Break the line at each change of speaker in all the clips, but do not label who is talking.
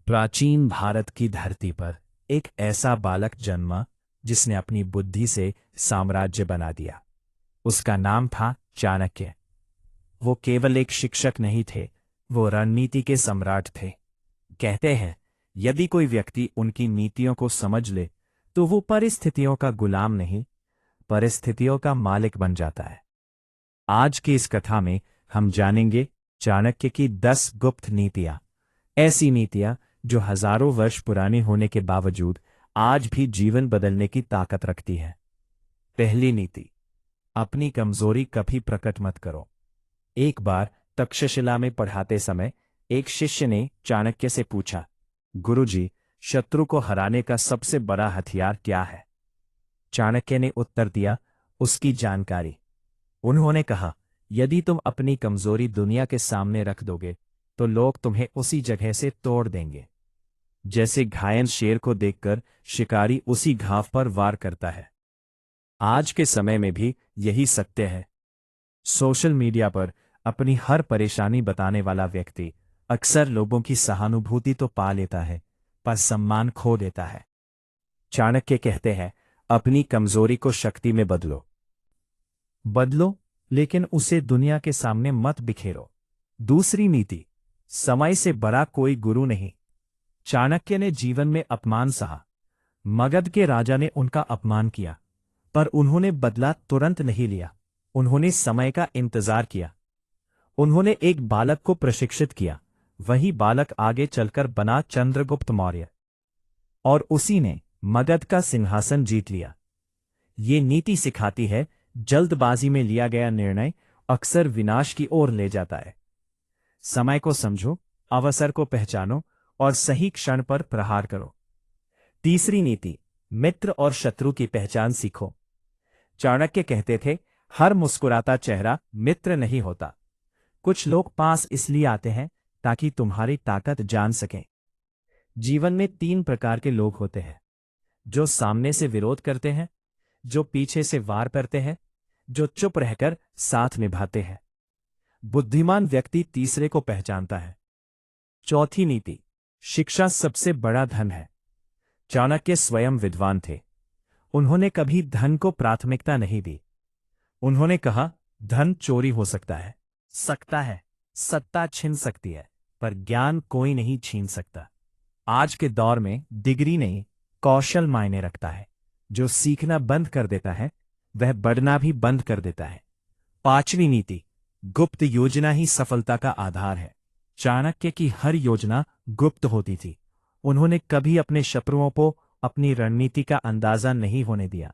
प्राचीन भारत की धरती पर एक ऐसा बालक जन्मा जिसने अपनी बुद्धि से साम्राज्य बना दिया। उसका नाम था चाणक्य। वो केवल एक शिक्षक नहीं थे, वो रणनीति के सम्राट थे। कहते हैं, यदि कोई व्यक्ति उनकी नीतियों को समझ ले तो वो परिस्थितियों का गुलाम नहीं, परिस्थितियों का मालिक बन जाता है। आज की इस कथा में हम जानेंगे चाणक्य की 10 गुप्त नीतियां, ऐसी नीतियां जो हजारों वर्ष पुरानी होने के बावजूद आज भी जीवन बदलने की ताकत रखती है। पहली नीति, अपनी कमजोरी कभी प्रकट मत करो। एक बार तक्षशिला में पढ़ाते समय एक शिष्य ने चाणक्य से पूछा, गुरुजी, शत्रु को हराने का सबसे बड़ा हथियार क्या है? चाणक्य ने उत्तर दिया, उसकी जानकारी। उन्होंने कहा, यदि तुम अपनी कमजोरी दुनिया के सामने रख दोगे तो लोग तुम्हें उसी जगह से तोड़ देंगे। जैसे घायल शेर को देखकर शिकारी उसी घाव पर वार करता है। आज के समय में भी यही सत्य है। सोशल मीडिया पर अपनी हर परेशानी बताने वाला व्यक्ति अक्सर लोगों की सहानुभूति तो पा लेता है, पर सम्मान खो देता है। चाणक्य कहते हैं, अपनी कमजोरी को शक्ति में बदलो, लेकिन उसे दुनिया के सामने मत बिखेरो। दूसरी नीति, समय से बड़ा कोई गुरु नहीं। चाणक्य ने जीवन में अपमान सहा। मगध के राजा ने उनका अपमान किया, पर उन्होंने बदला तुरंत नहीं लिया। उन्होंने समय का इंतजार किया। उन्होंने एक बालक को प्रशिक्षित किया। वही बालक आगे चलकर बना चंद्रगुप्त मौर्य, और उसी ने मगध का सिंहासन जीत लिया। ये नीति सिखाती है, जल्दबाजी में लिया गया निर्णय अक्सर विनाश की ओर ले जाता है। समय को समझो, अवसर को पहचानो और सही क्षण पर प्रहार करो। तीसरी नीति, मित्र और शत्रु की पहचान सीखो। चाणक्य कहते थे, हर मुस्कुराता चेहरा मित्र नहीं होता। कुछ लोग पास इसलिए आते हैं ताकि तुम्हारी ताकत जान सकें। जीवन में 3 प्रकार के लोग होते हैं, जो सामने से विरोध करते हैं, जो पीछे से वार करते हैं, जो चुप रहकर साथ निभाते हैं। बुद्धिमान व्यक्ति तीसरे को पहचानता है। चौथी नीति, शिक्षा सबसे बड़ा धन है। चाणक्य स्वयं विद्वान थे। उन्होंने कभी धन को प्राथमिकता नहीं दी। उन्होंने कहा, धन चोरी हो सकता है, सत्ता छीन सकती है, पर ज्ञान कोई नहीं छीन सकता। आज के दौर में डिग्री नहीं, कौशल मायने रखता है। जो सीखना बंद कर देता है वह बढ़ना भी बंद कर देता है। पांचवी नीति, गुप्त योजना ही सफलता का आधार है। चाणक्य की हर योजना गुप्त होती थी। उन्होंने कभी अपने शत्रुओं को अपनी रणनीति का अंदाजा नहीं होने दिया।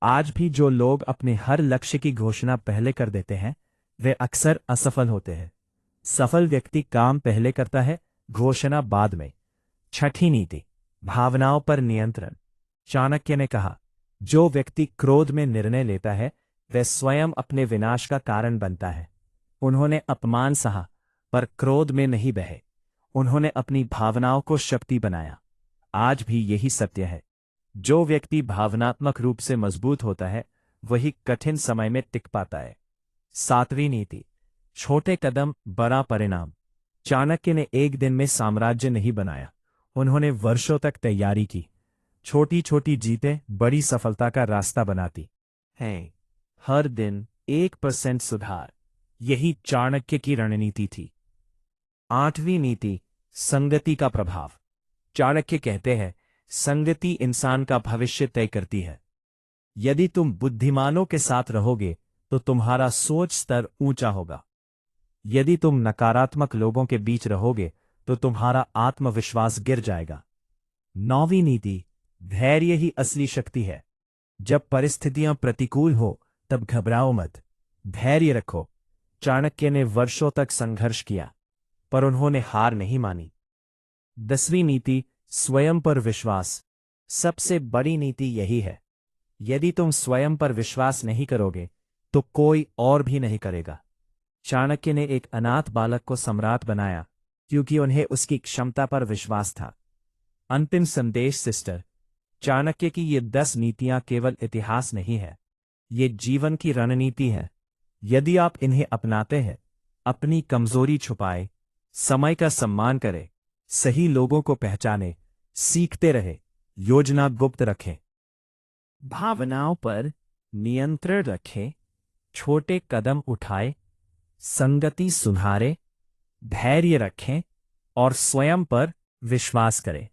आज भी जो लोग अपने हर लक्ष्य की घोषणा पहले कर देते हैं वे अक्सर असफल होते हैं। सफल व्यक्ति काम पहले करता है, घोषणा बाद में। छठी नीति, भावनाओं पर नियंत्रण। चाणक्य ने कहा, जो व्यक्ति क्रोध में निर्णय लेता है वह स्वयं अपने विनाश का कारण बनता है। उन्होंने अपमान सहा, पर क्रोध में नहीं बहे। उन्होंने अपनी भावनाओं को शक्ति बनाया। आज भी यही सत्य है। जो व्यक्ति भावनात्मक रूप से मजबूत होता है वही कठिन समय में टिक पाता है। सातवीं नीति, छोटे कदम बड़ा परिणाम। चाणक्य ने एक दिन में साम्राज्य नहीं बनाया, उन्होंने वर्षों तक तैयारी की। छोटी छोटी जीतें बड़ी सफलता का रास्ता बनाती हैं। हर दिन 1% सुधार, यही चाणक्य की रणनीति थी। आठवीं नीति, संगति का प्रभाव। चाणक्य कहते हैं, संगति इंसान का भविष्य तय करती है। यदि तुम बुद्धिमानों के साथ रहोगे तो तुम्हारा सोच स्तर ऊंचा होगा। यदि तुम नकारात्मक लोगों के बीच रहोगे तो तुम्हारा आत्मविश्वास गिर जाएगा। नौवीं नीति, धैर्य ही असली शक्ति है। जब परिस्थितियां प्रतिकूल हो तब घबराओ मत, धैर्य रखो। चाणक्य ने वर्षों तक संघर्ष किया, पर उन्होंने हार नहीं मानी। 10वीं नीति, स्वयं पर विश्वास। सबसे बड़ी नीति यही है। यदि तुम स्वयं पर विश्वास नहीं करोगे तो कोई और भी नहीं करेगा। चाणक्य ने एक अनाथ बालक को सम्राट बनाया क्योंकि उन्हें उसकी क्षमता पर विश्वास था। अंतिम संदेश सिस्टर, चाणक्य की ये 10 नीतियां केवल इतिहास नहीं है, ये जीवन की रणनीति है। यदि आप इन्हें अपनाते हैं, अपनी कमजोरी छुपाए, समय का सम्मान करें, सही लोगों को पहचाने, सीखते रहे, योजना गुप्त रखें। भावनाओं पर नियंत्रण रखें, छोटे कदम उठाए, संगति सुधारे, धैर्य रखें और स्वयं पर विश्वास करें।